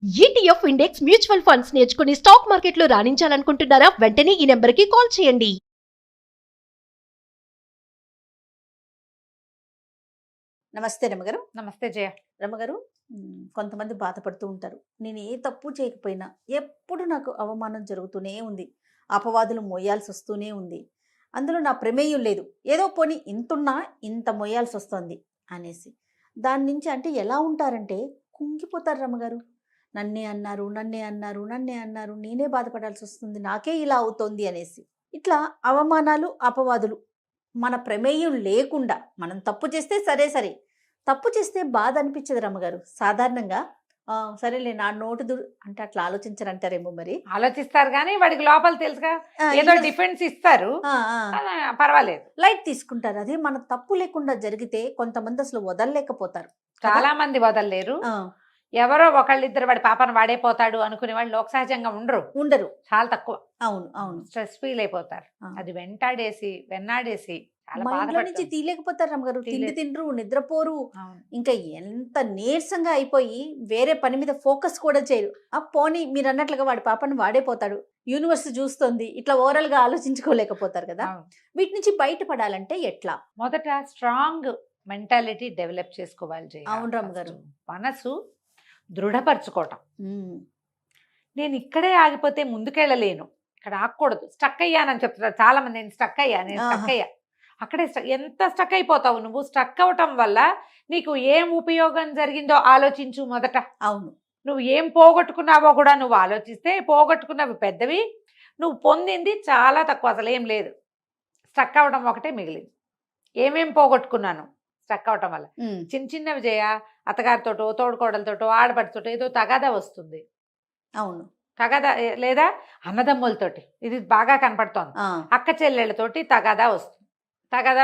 ETF index mutual funds నేర్చుకుని stock మార్కెట్లో రాణించాలనుకుంటున్నారా? వెంటనే ఈ నెంబర్కి కాల్ చేయండి. నమస్తే రమగారు. నమస్తే జయ. రమగారు, కొంతమంది బాధపడుతూ ఉంటారు. నేను ఏ తప్పు చేయకపోయినా ఎప్పుడు నాకు అవమానం జరుగుతూనే ఉంది, అపవాదులు మోయాల్సి వస్తూనే ఉంది, అందులో నా ప్రమేయం లేదు, ఏదో పోనీ ఇంతున్నా ఇంత మోయాల్సి వస్తుంది అనేసి దాని నుంచి అంటే ఎలా ఉంటారంటే కుంగిపోతారు రమగారు. నన్నే అన్నారు, నన్నే అన్నారు, నన్నే అన్నారు, నేనే బాధపడాల్సి వస్తుంది, నాకే ఇలా అవుతోంది అనేసి ఇట్లా అవమానాలు అపవాదులు మన ప్రమేయం లేకుండా మనం తప్పు చేస్తే సరే తప్పు చేస్తే బాధ అనిపించదు రమ్మగారు సాధారణంగా. సరేలే నా అంటే అట్లా ఆలోచించరంటారేమో. మరి ఆలోచిస్తారు కానీ వాడికి లోపల తెలుసుగా ఏదో డిఫెన్స్ ఇస్తారు, పర్వాలేదు, లైట్ తీసుకుంటారు. అదే మన తప్పు లేకుండా జరిగితే కొంతమంది అసలు వదలలేకపోతారు. చాలా మంది వదలలేరు. ఎవరో ఒకళ్ళిద్దరు వాడి పాపను వాడే పోతాడు అనుకునే వాళ్ళు లోక సహజంగా ఉండరు, చాలా తక్కువ. అవును స్ట్రెస్ ఫీల్ అయిపోతారు. అది వెన్నాడేసి నుంచి తీయలేకపోతారు రమ్మగారు. తిండి తిండ్రు, నిద్రపోరు, ఇంకా ఎంత నీరసంగా అయిపోయి వేరే పని మీద ఫోకస్ కూడా చేయరు. పోనీ మీరు అన్నట్లుగా వాడి పాపను వాడేపోతాడు, యూనివర్స్ చూస్తుంది, ఇట్లా ఓవరాల్ గా ఆలోచించుకోలేకపోతారు కదా. వీటి నుంచి బయటపడాలంటే ఎట్లా? మొదట స్ట్రాంగ్ మెంటాలిటీ డెవలప్ చేసుకోవాలి. అవును రమ్మగారు. మనసు దృఢపరచుకోవటం. నేను ఇక్కడే ఆగిపోతే ముందుకెళ్ళలేను, ఇక్కడ ఆగకూడదు, స్టక్ అయ్యానని చెప్తున్నారు చాలా మంది. నేను స్టక్ అయ్యా అక్కడే ఎంత స్టక్ అయిపోతావు నువ్వు. స్టక్ అవటం వల్ల నీకు ఏం ఉపయోగం జరిగిందో ఆలోచించు మొదట. అవును, నువ్వు ఏం పోగొట్టుకున్నావో కూడా నువ్వు ఆలోచిస్తే పోగొట్టుకున్నవి పెద్దవి, నువ్వు పొందింది చాలా తక్కువ, అసలు ఏం లేదు. స్టక్ అవడం ఒకటే మిగిలింది. ఏమేం పోగొట్టుకున్నాను స్టక్ అవటం వల్ల? చిన్నవి చేయ, అత్తగారితోటో తోడుకోడలతోటో ఆడపడితోటో ఏదో తగాదా వస్తుంది. అవును, తగాదా లేదా అన్నదమ్ములతోటి, ఇది బాగా కనపడుతోంది. అక్క చెల్లెళ్ళతోటి తగాదా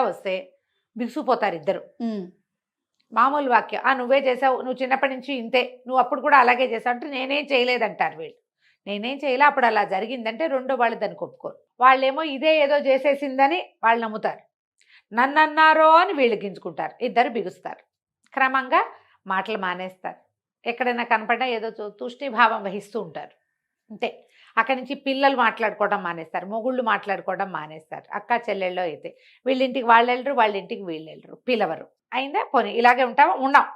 వస్తే బిగుసిపోతారు ఇద్దరు. మామూలు వాక్యం, నువ్వే చేసావు, నువ్వు చిన్నప్పటి నుంచి ఇంతే, నువ్వు అప్పుడు కూడా అలాగే చేసావు అంటే నేనేం చేయలేదంటారు వీళ్ళు. నేనేం చేయలే, అప్పుడు అలా జరిగిందంటే రెండో వాళ్ళు దాన్ని ఒప్పుకోరు. వాళ్ళేమో ఇదే ఏదో చేసేసిందని వాళ్ళు నమ్ముతారు. నన్ను అన్నారో అని వీళ్ళు గింజుకుంటారు, ఇద్దరు బిగుస్తారు. క్రమంగా మాటలు మానేస్తారు. ఎక్కడైనా కనపడినా ఏదో తూష్ణీభావం వహిస్తూ ఉంటారు, అంతే. అక్కడి నుంచి పిల్లలు మాట్లాడుకోవడం మానేస్తారు, మొగుళ్ళు మాట్లాడుకోవడం మానేస్తారు. అక్క చెల్లెళ్ళు అయితే వీళ్ళింటికి వాళ్ళు వెళ్ళరు, వాళ్ళ ఇంటికి వీళ్ళు వెళ్ళరు, పిలవరు. అయిందా పోనీ ఇలాగే ఉన్నాం.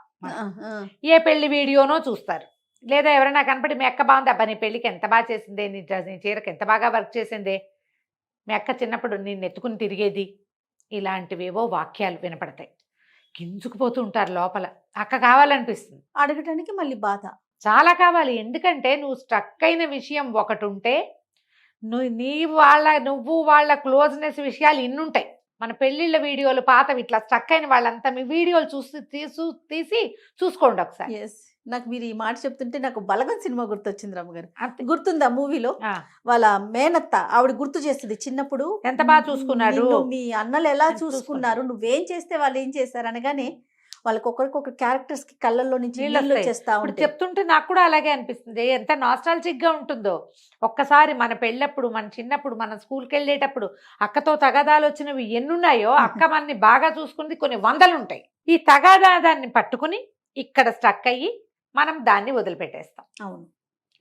ఏ పెళ్లి వీడియోనో చూస్తారు, లేదా ఎవరైనా కనపడి మీ అక్క బాగుంది, అబ్బా నీ పెళ్ళికి ఎంత బాగా చేసిందే, నీ చీరకు ఎంత బాగా వర్క్ చేసిందే, మీ అక్క చిన్నప్పుడు నేను ఎత్తుకుని తిరిగేది, ఇలాంటివేవో వాక్యాలు వినపడతాయి. గింజుకుపోతూ ఉంటారు లోపల. అక్క కావాలనిపిస్తుంది, అడగటానికి మళ్ళీ బాధ చాలా కావాలి. ఎందుకంటే నువ్వు స్ట్రక్ అయిన విషయం ఒకటి ఉంటే నువ్వు వాళ్ళ క్లోజ్నెస్ విషయాలు ఇన్నుంటాయి. మన పెళ్ళిళ్ళ వీడియోలు పాతవి ఇట్లా స్ట్రక్ అయిన వాళ్ళంతా మీ వీడియోలు తీసి చూసుకోండి ఒకసారి. నాకు మీరు ఈ మాట చెప్తుంటే నాకు బలగం సినిమా గుర్తొచ్చింది రమ్మగారు. గుర్తుందా? మూవీలో వాళ్ళ మేనత్త ఆవిడ గుర్తు చేస్తుంది, చిన్నప్పుడు ఎంత బాగా చూసుకున్నాడు, మీ అన్నలు ఎలా చూసుకున్నారు, నువ్వేం చేస్తే వాళ్ళు ఏం చేస్తారు అనగానే వాళ్ళకి ఒకరికొక క్యారెక్టర్స్ కి కళ్ళల్లో నుంచి నీళ్ళు వచ్చేస్తా ఉంటాయి. చెప్తుంటే నాకు కూడా అలాగే అనిపిస్తుంది, ఎంత నాస్టాలజిక్ గా ఉంటుందో. ఒక్కసారి మన పెళ్ళప్పుడు, మన చిన్నప్పుడు, మన స్కూల్కి వెళ్ళేటప్పుడు అక్కతో తగాదాలు వచ్చినవి ఎన్నున్నాయో, అక్క మనని బాగా చూసుకున్నది కొన్ని వందలు ఉంటాయి. ఈ తగాదాన్ని పట్టుకుని ఇక్కడ స్టక్ అయ్యి మనం దాన్ని వదిలిపెట్టేస్తాం. అవును,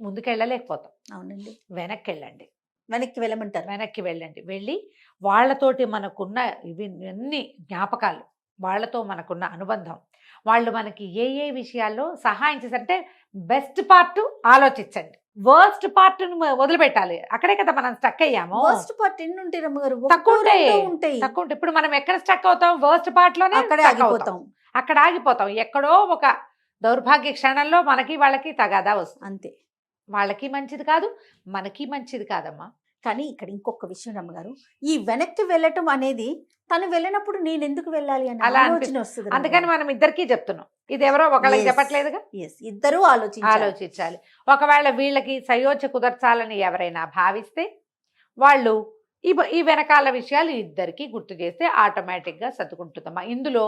ముందుకెళ్ళలేకపోతాం. అవునండి, వెనక్కి వెళ్ళండి. వెనక్కి వెళ్ళమంటారు. వెనక్కి వెళ్ళండి. వెళ్ళి వాళ్ళతోటి మనకున్న ఇవన్నీ జ్ఞాపకాలు, వాళ్ళతో మనకున్న అనుబంధం, వాళ్ళు మనకి ఏ విషయాల్లో సహాయం చేశారంటే బెస్ట్ పార్ట్ ఆలోచించండి, వర్స్ట్ పార్ట్ వదిలిపెట్టాలి. అక్కడే కదా మనం స్టక్ అయ్యాము. వర్స్ట్ పార్ట్ ఎన్ని ఉంటాయి రమ్మగారు? తక్కువ ఉంటాయి. ఇప్పుడు మనం ఎక్కడ స్టక్ అవుతాం? వర్స్ట్ పార్ట్ లోనే అక్కడ ఆగిపోతాం. ఎక్కడో ఒక దౌర్భాగ్య క్షణంలో మనకి వాళ్ళకి తగాదా వస్తుంది, అంతే. వాళ్ళకి మంచిది కాదు, మనకి మంచిది కాదమ్మా. కానీ ఇక్కడ ఇంకొక విషయం రమ్మగారు, ఈ వెనక్కి వెళ్ళటం అనేది తను వెళ్ళినప్పుడు నేను ఎందుకు వెళ్ళాలి అని ఆలోచన వస్తుంది. అందుకని మనం ఇద్దరికి చెప్తున్నాం, ఇది ఎవరో ఒకళ్ళకి చెప్పట్లేదుగా, ఇద్దరు ఆలోచించాలి. ఒకవేళ వీళ్ళకి సయోధ్య కుదర్చాలని ఎవరైనా భావిస్తే వాళ్ళు ఈ వెనకాల విషయాలు ఇద్దరికి గుర్తు చేస్తే ఆటోమేటిక్గా సర్దుకుంటుందమ్మా. ఇందులో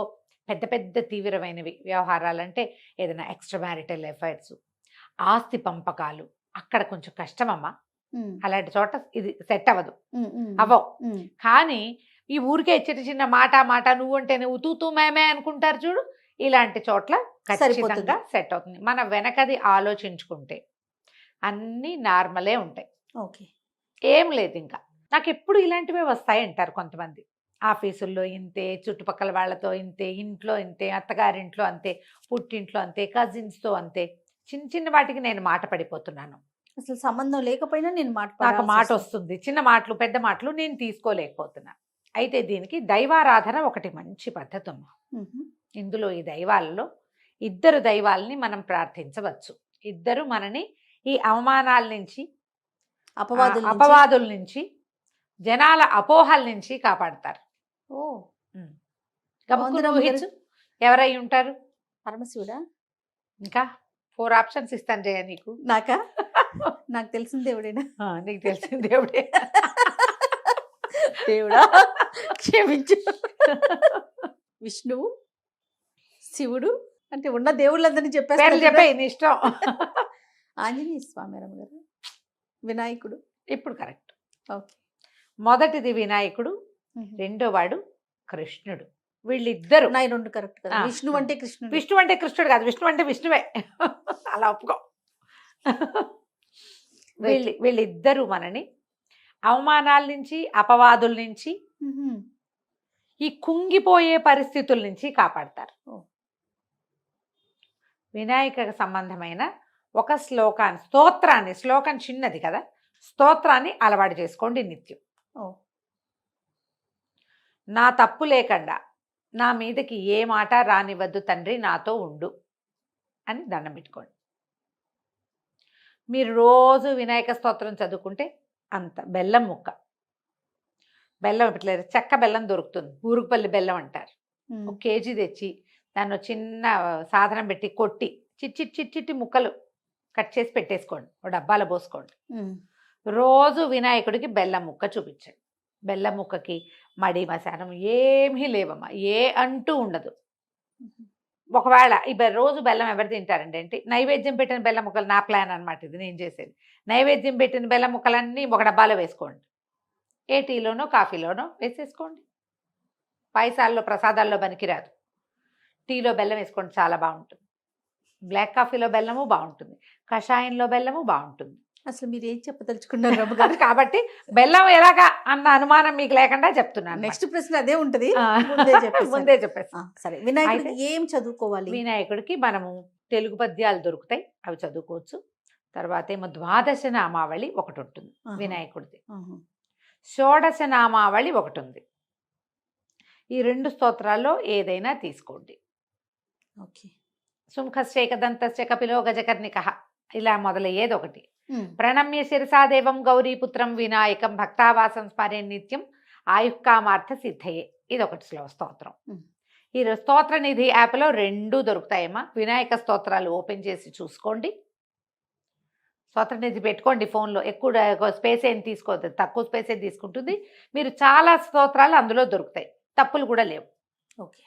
పెద్ద పెద్ద తీవ్రమైనవి వ్యవహారాలంటే ఏదైనా ఎక్స్ట్రా మ్యారిటల్ ఎఫైర్స్, ఆస్తి పంపకాలు, అక్కడ కొంచెం కష్టమమ్మా. అలాంటి చోట ఇది సెట్ అవ్వవు. కానీ ఈ ఊరికే చిన్న మాట నువ్వు అంటే నువ్వు తూతూ మేమే అనుకుంటారు చూడు, ఇలాంటి చోట్ల ఖచ్చితంగా సెట్ అవుతుంది. మన వెనకది ఆలోచించుకుంటే అన్నీ నార్మలే ఉంటాయి. ఓకే. ఏం లేదు ఇంకా. నాకు ఎప్పుడు ఇలాంటివే వస్తాయి అంటారు కొంతమంది. ఆఫీసుల్లో ఇంతే, చుట్టుపక్కల వాళ్ళతో ఇంతే, ఇంట్లో ఇంతే, అత్తగారింట్లో అంతే, పుట్టింట్లో అంతే, కజిన్స్తో అంతే. చిన్న చిన్న వాటికి నేను మాట పడిపోతున్నాను. అసలు సంబంధం లేకపోయినా నేను నాకు మాట వస్తుంది, చిన్న మాటలు పెద్ద మాటలు నేను తీసుకోలేకపోతున్నా. అయితే దీనికి దైవారాధన ఒకటి మంచి పద్ధతి అమ్మా. ఇందులో ఈ దైవాలలో ఇద్దరు దైవాలని మనం ప్రార్థించవచ్చు. ఇద్దరు మనని ఈ అవమానాల నుంచి, అపవాదుల నుంచి, జనాల అపోహల నుంచి కాపాడతారు. ఓ గబుక్కున ఊహించు, ఎవరై ఉంటారు? పరమశివుడా? ఇంకా 4 ఆప్షన్స్ ఇస్తాను జయ నీకు. నాకా? నాకు తెలిసిన దేవుడేనా? నీకు తెలిసిన దేవుడే. దేవుడా క్షమించు. విష్ణువు, శివుడు, అంటే ఉన్న దేవుళ్ళందరినీ పేర్లు చెప్పే నీ ఇష్టం. ఆంజనేయ స్వామి, రమ్మగారు, వినాయకుడు. ఇప్పుడు కరెక్ట్. ఓకే. మొదటిది వినాయకుడు, రెండో వాడు కృష్ణుడు. వీళ్ళిద్దరు నా 2 కరెక్ట్ కదా. విష్ణు అంటే కృష్ణుడు. విష్ణు అంటే కృష్ణుడు కాదు, విష్ణు అంటే విష్ణువే. అలా ఒప్పుకో. వీళ్ళిద్దరూ మనని అవమానాల నుంచి, అపవాదుల నుంచి, ఈ కుంగిపోయే పరిస్థితుల నుంచి కాపాడతారు. వినాయక సంబంధమైన ఒక స్తోత్రాన్ని, శ్లోకం చిన్నది కదా, స్తోత్రాన్ని అలవాటు చేసుకోండి నిత్యం. నా తప్పు లేకుండా నా మీదకి ఏ మాట రానివద్దు తండ్రి, నాతో ఉండు అని దండం పెట్టుకోండి. మీరు రోజు వినాయక స్తోత్రం చదువుకుంటే అంత బెల్లం ముక్క, బెల్లం పెట్టలేరు, చెక్క బెల్లం దొరుకుతుంది, ఊరుగుపల్లి బెల్లం అంటారు. 1 కేజీ తెచ్చి దాన్ని చిన్న సాధనం పెట్టి కొట్టి చిట్టి ముక్కలు కట్ చేసి పెట్టేసుకోండి, ఒక డబ్బాలో పోసుకోండి. రోజు వినాయకుడికి బెల్లం ముక్క చూపించండి. బెల్లం ముక్కకి మడి మశానం ఏమీ లేవమ్మా, ఏ అంటూ ఉండదు. ఒకవేళ రోజు బెల్లం ఎవరు తింటారండి అంటే, నైవేద్యం పెట్టిన బెల్లం ముక్కలు, నా ప్లాన్ అనమాట ఇది, నేను చేసేది. నైవేద్యం పెట్టిన బెల్లం ముక్కలన్నీ ఒక డబ్బాలో వేసుకోండి, ఏ టీలోనో కాఫీలోనో వేసేసుకోండి. పాయసాల్లో ప్రసాదాల్లో పనికిరాదు. టీలో బెల్లం వేసుకోండి, చాలా బాగుంటుంది. బ్లాక్ కాఫీలో బెల్లము బాగుంటుంది, కషాయంలో బెల్లము బాగుంటుంది. అసలు మీరు ఏం చెప్పదలుచుకున్నారు రమ్మగారు? కాబట్టి బెల్లం ఎలాగా అన్న అనుమానం మీకు లేకుండా చెప్తున్నాను. నెక్స్ట్ ప్రశ్న అదే ఉంటుంది, ముందే చెప్పేసి. సరే, వినాయకుడికి ఏం చదువుకోవాలి? వినాయకుడికి మనము తెలుగు పద్యాలు దొరుకుతాయి, అవి చదువుకోవచ్చు. తర్వాత ఏమో ద్వాదశ నామావళి ఒకటి ఉంటుంది వినాయకుడిది, షోడశ నామావళి ఒకటి ఉంది. ఈ 2 స్తోత్రాల్లో ఏదైనా తీసుకోండి. ఓకే. సుముఖశ్చేకదంతశ్చ కపిలో గజకర్ణికః ఇలా మొదలయ్యేది ఒకటి. ప్రణమ్య శిరసాదేవం గౌరీపుత్రం వినాయకం భక్తావాసం స్మరే నిత్యం ఆయుక్కామార్థ సిద్ధయే, ఇది ఒకటి స్తోత్రం. ఈ స్తోత్ర నిధి యాప్లో 2 దొరుకుతాయమ్మా. వినాయక స్తోత్రాలు ఓపెన్ చేసి చూసుకోండి, స్తోత్ర నిధి పెట్టుకోండి ఫోన్లో. ఎక్కువ స్పేస్ ఏం తీసుకోవద్దు, తక్కువ స్పేస్ ఏం తీసుకుంటుంది. మీరు చాలా స్తోత్రాలు అందులో దొరుకుతాయి, తప్పులు కూడా లేవు. ఓకే.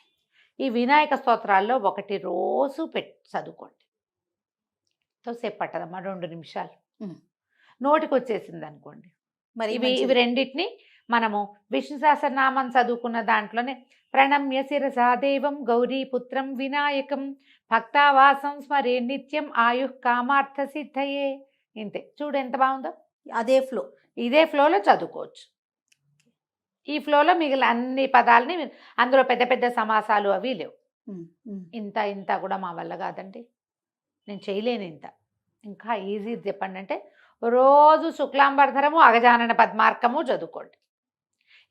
ఈ వినాయక స్తోత్రాల్లో ఒకటి రోజు చదువుకోండి. ఎంతోసేపు పట్టదమ్మా, 2 నిమిషాలు, నోటికి వచ్చేసింది అనుకోండి. మరి ఇవి రెండింటిని మనము విష్ణు సహస్రనామం చదువుకున్న దాంట్లోనే ప్రణమ్య శిరసాదేవం గౌరీపుత్రం వినాయకం భక్తావాసం స్మరే నిత్యం ఆయుః కామార్థ సిద్ధయే, ఇంతే. చూడు ఎంత బాగుందో. ఇదే ఫ్లోలో చదువుకోవచ్చు. ఈ ఫ్లోలో మిగిలిన అన్ని పదాలని, అందులో పెద్ద పెద్ద సమాసాలు అవి లేవు. ఇంత కూడా మా వల్ల కాదండి, నేను చేయలేను ఇంత. ఇంకా ఈజీ చెప్పండి అంటే, రోజు శుక్లాంబరధరము అగజానన పద్మార్కము చదువుకోండి.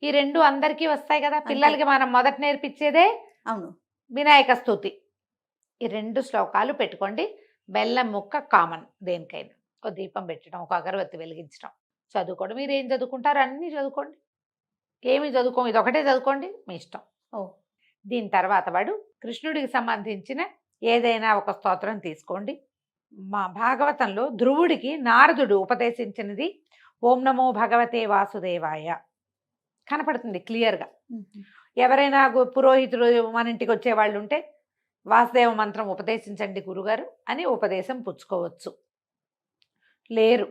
ఈ 2 అందరికీ వస్తాయి కదా. పిల్లలకి మనం మొదట నేర్పించేదే వినాయక స్తుతి. ఈ 2 శ్లోకాలు పెట్టుకోండి. బెల్లం ముక్క కామన్ దేనికైనా. ఒక దీపం పెట్టడం, ఒక అగరబత్తి వెలిగించడం, చదువుకోండి. మీరు ఏం చదువుకుంటారో అన్నీ చదువుకోండి, ఏమి చదువుకో, ఇది ఒకటే చదువుకోండి, మీ ఇష్టం. దీని తర్వాత వాడు కృష్ణుడికి సంబంధించిన ఏదైనా ఒక స్తోత్రం తీసుకోండి. మా భాగవతంలో ధ్రువుడికి నారదుడు ఉపదేశించినది ఓం నమో భగవతే వాసుదేవాయ కనపడుతుంది క్లియర్గా. ఎవరైనా పురోహితుడు మన ఇంటికి వచ్చేవాళ్ళు ఉంటే వాసుదేవ మంత్రం ఉపదేశించండి గురుగారు అని ఉపదేశం పుచ్చుకోవచ్చు. లేరు,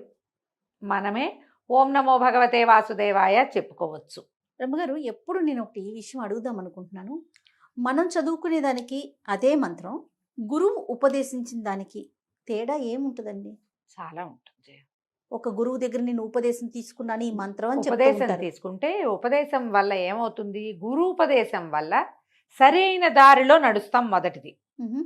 మనమే ఓం నమో భగవతే వాసుదేవాయ చెప్పుకోవచ్చు. రమ్మగారు, ఎప్పుడు నేను ఒకటి ఈ విషయం అడుగుదాం అనుకుంటున్నాను. మనం చదువుకునే దానికి అదే మంత్రం గురువు ఉపదేశించిన దానికి తేడా ఏముంటుందండి? చాలా ఉంటుంది జయ. ఒక గురువు దగ్గర నేను ఉపదేశం తీసుకున్నాను ఈ మంత్రం అని చెప్తూ ఉపదేశం ఉంటారు. తీసుకుంటే ఉపదేశం వల్ల ఏమవుతుంది, గురు ఉపదేశం వల్ల సరైన దారిలో నడుస్తాం మొదటిది. మ్హూ.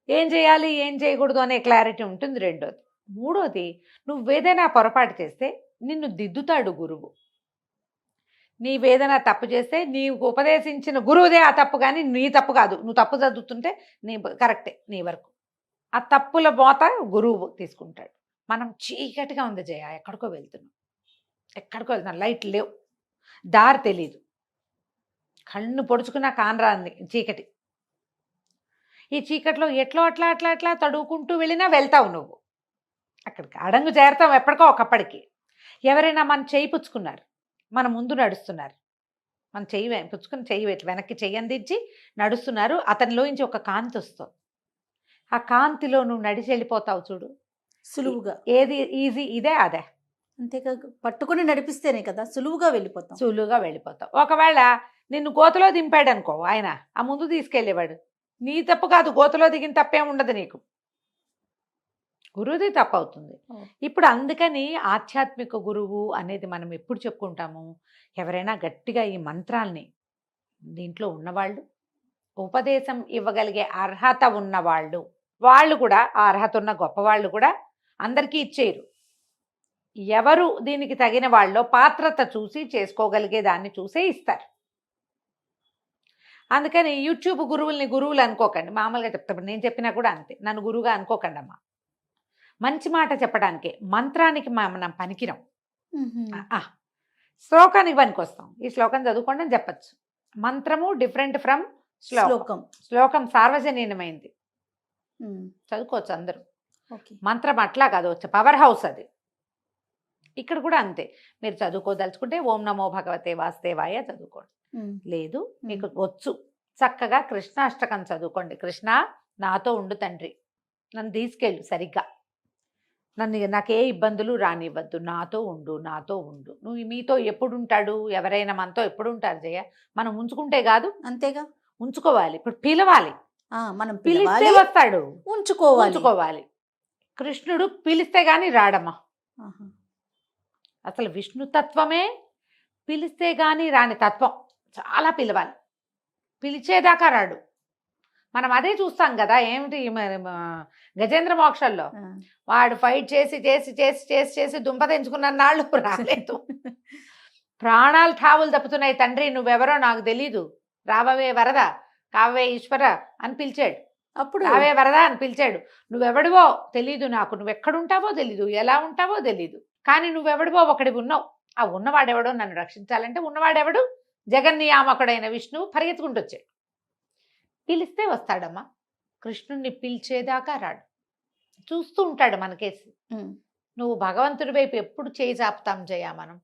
ఏం చేయాలి ఏం చేయకూడదు అనే క్లారిటీ ఉంటుంది రెండోది. మూడోది, నువ్వేదైనా పొరపాటు చేస్తే నిన్ను దిద్దుతాడు గురువు. నీవేదైనా తప్పు చేస్తే నీకు ఉపదేశించిన గురువుదే ఆ తప్పు, కానీ నీ తప్పు కాదు. నువ్వు తప్పు చదువుతుంటే నీ కరెక్టే నీ వరకు. ఆ తప్పుల మోత గురువు తీసుకుంటాడు. మనం చీకటిగా ఉంది జయ, ఎక్కడికో వెళ్తున్నాం, లైట్ లేవు, దారి తెలీదు, కళ్ళు పొడుచుకున్న కానరాన్ని చీకటి. ఈ చీకట్లో ఎట్లో అట్లా అట్లా అట్లా తడువుకుంటూ వెళ్ళినా వెళ్తావు నువ్వు, అక్కడికి అడంగు చేరతావు ఎప్పటికో ఒకప్పటికి. ఎవరైనా మన చేయి పుచ్చుకున్నారు, మన ముందు నడుస్తున్నారు, మన చెయ్యి పుచ్చుకుని చెయ్యి వెనక్కి చెయ్యి అందించి నడుస్తున్నారు, అతనిలోంచి ఒక కాంతి వస్తుంది. ఆ కాంతిలో నువ్వు నడిచి వెళ్ళిపోతావు చూడు, సులువుగా. ఏది ఈజీ, ఇదే అదే. అంతేకా, పట్టుకుని నడిపిస్తేనే కదా సులువుగా వెళ్ళిపోతాం. ఒకవేళ నిన్ను గోతలో దింపాడు అనుకో ఆయన, ఆ ముందు తీసుకెళ్ళేవాడు, నీ తప్పు కాదు, గోతలో దిగిన తప్పేం ఉండదు నీకు, గురువుది తప్పు అవుతుంది. ఇప్పుడు అందుకని ఆధ్యాత్మిక గురువు అనేది మనం ఎప్పుడు చెప్పుకుంటాము, ఎవరైనా గట్టిగా ఈ మంత్రాల్ని దీంట్లో ఉన్నవాళ్ళు, ఉపదేశం ఇవ్వగలిగే అర్హత ఉన్నవాళ్ళు, వాళ్ళు కూడా ఆ అర్హత ఉన్న గొప్పవాళ్ళు కూడా అందరికీ ఇచ్చేయరు. ఎవరు దీనికి తగిన వాళ్ళో పాత్రత చూసి చేసుకోగలిగే దాన్ని చూసే ఇస్తారు. అందుకని యూట్యూబ్ గురువులు అనుకోకండి, మామూలుగా చెప్తాను, నేను చెప్పినా కూడా అంతే, నన్ను గురువుగా అనుకోకండి అమ్మా. మంచి మాట చెప్పడానికే, మంత్రానికి మనం పనికిరాం, శ్లోకానికి పనికొస్తాం. ఈ శ్లోకం చదువుకోండి అని చెప్పచ్చు. మంత్రము డిఫరెంట్ ఫ్రమ్ శ్లోకం సార్వజనీయమైంది, చదువుకోవచ్చు అందరూ. మంత్రం అట్లా కాదు, వచ్చే పవర్ హౌస్ అది. ఇక్కడ కూడా అంతే, మీరు చదువుకోదలుచుకుంటే ఓం నమో భగవతే వాసుదేవాయ చదువుకోండి, లేదు మీకు వచ్చు చక్కగా కృష్ణాష్టకం చదువుకోండి. కృష్ణ నాతో ఉండు తండ్రి, నన్ను తీసుకెళ్ళు సరిగ్గా, నాకు ఏ ఇబ్బందులు రానివ్వద్దు, నాతో ఉండు. నువ్వు మీతో ఎప్పుడు ఉంటాడు, ఎవరైనా మనతో ఎప్పుడు ఉంటారు జయ, మనం ఉంచుకుంటే కాదు, అంతేగా, ఉంచుకోవాలి. ఇప్పుడు పిలవాలి, మనం పిలిస్తే వస్తాడు, ఉంచుకోవాలి. కృష్ణుడు పిలిస్తే గాని రాడమ్మా. అసలు విష్ణుతత్వమే పిలిస్తే గాని రాని తత్వం, చాలా పిలవాలి, పిలిచేదాకా రాడు. మనం అదే చూస్తాం కదా, ఏమిటి గజేంద్ర మోక్షంలో వాడు ఫైట్ చేసి చేసి చేసి చేసి చేసి దుంప తెంచుకున్న నాళ్ళు రాలేదు, ప్రాణాలు ఠావులు తప్పుతున్నాయి, తండ్రి నువ్వెవరో నాకు తెలీదు, రావవే వరద, కావే ఈశ్వర అని పిలిచాడు. అప్పుడు రావే వరద అని పిలిచాడు. నువ్వెవడివో తెలీదు నాకు, నువ్వెక్కడుంటావో తెలీదు, ఎలా ఉంటావో తెలీదు, కానీ నువ్వెవడివో ఒకటి ఉన్నావు. ఆ ఉన్నవాడెవడో నన్ను రక్షించాలంటే ఉన్నవాడెవడు, జగన్నియామకుడైన విష్ణువు పరిగెత్తుకుంటూ వచ్చాడు. పిలిస్తే వస్తాడమ్మా, కృష్ణుణ్ణి పిలిచేదాకా రాడు, చూస్తూ ఉంటాడు మనకేసి. నువ్వు భగవంతుడి వైపు ఎప్పుడు చేయి చాపుతాం జయ, మనం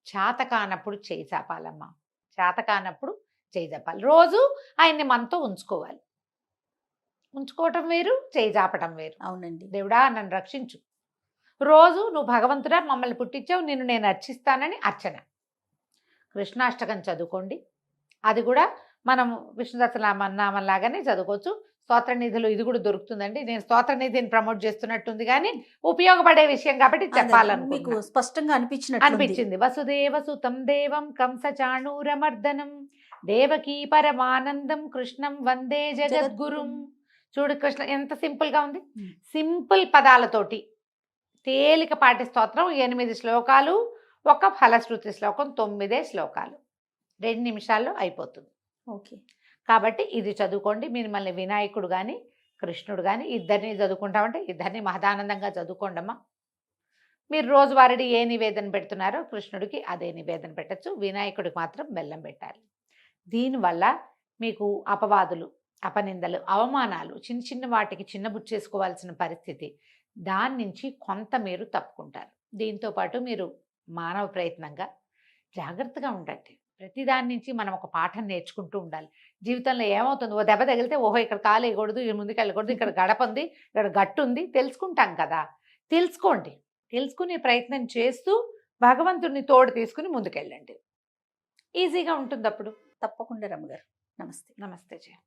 చేత కానప్పుడు చేయి చాపాలమ్మా, చేత కానప్పుడు చేయి చాపాలి. రోజు ఆయన్ని మనతో ఉంచుకోవాలి, ఉంచుకోవటం వేరు, చేయి చాపటం వేరు. అవునండి. దేవుడా నన్ను రక్షించు, రోజు నువ్వు భగవంతుడా మమ్మల్ని పుట్టించావు, నిన్ను నేను అర్చిస్తానని అర్చన. కృష్ణాష్టకం చదువుకోండి, అది కూడా మనం విష్ణు సహస్రనామం లాగానే చదువుకోవచ్చు. స్తోత్రనిధిలో ఇది కూడా దొరుకుతుందండి. నేను స్తోత్రనిధిని ప్రమోట్ చేస్తున్నట్టుంది, కానీ ఉపయోగపడే విషయం కాబట్టి చెప్పాలనుకుంటున్నాను. స్పష్టంగా అనిపించింది. వసుదేవ సుతం దేవం కంస చాణూరమర్దనం దేవకీ పరమానందం కృష్ణం వందే జగద్గురుం. చూడు కృష్ణ ఎంత సింపుల్ గా ఉంది, సింపుల్ పదాలతోటి తేలికపాటి స్తోత్రం. 8 శ్లోకాలు, ఒక ఫలశ్రుతి శ్లోకం, 9 శ్లోకాలు, 2 నిమిషాల్లో అయిపోతుంది. ఓకే, కాబట్టి ఇది చదువుకోండి. మిమ్మల్ని వినాయకుడు కానీ కృష్ణుడు కానీ ఇద్దరిని చదువుకుంటామంటే ఇద్దరిని మహదానందంగా చదువుకోండి అమ్మా. మీరు రోజువారీ ఏ నివేదన పెడుతున్నారో కృష్ణుడికి అదే నివేదన పెట్టచ్చు, వినాయకుడికి మాత్రం బెల్లం పెట్టాలి. దీనివల్ల మీకు అపవాదులు, అపనిందలు, అవమానాలు, చిన్న చిన్న వాటికి చిన్నబుచ్చేసుకోవాల్సిన పరిస్థితి, దాని నుంచి కొంత మీరు తప్పుకుంటారు. దీంతోపాటు మీరు మానవ ప్రయత్నంగా జాగ్రత్తగా ఉండండి. ప్రతి దాని నుంచి మనం ఒక పాఠం నేర్చుకుంటూ ఉండాలి. జీవితంలో ఏమవుతుంది, ఓ దెబ్బ తగిలితే ఓహో ఇక్కడ కాలు వేయకూడదు, ముందుకు వెళ్ళకూడదు, ఇక్కడ గడప ఉంది, ఇక్కడ గట్టు ఉంది, తెలుసుకుంటాం కదా. తెలుసుకోండి, తెలుసుకునే ప్రయత్నం చేస్తూ భగవంతుడిని తోడు తీసుకుని ముందుకెళ్ళండి, ఈజీగా ఉంటుంది అప్పుడు. తప్పకుండా రమ్మగారు. నమస్తే. నమస్తే జయ.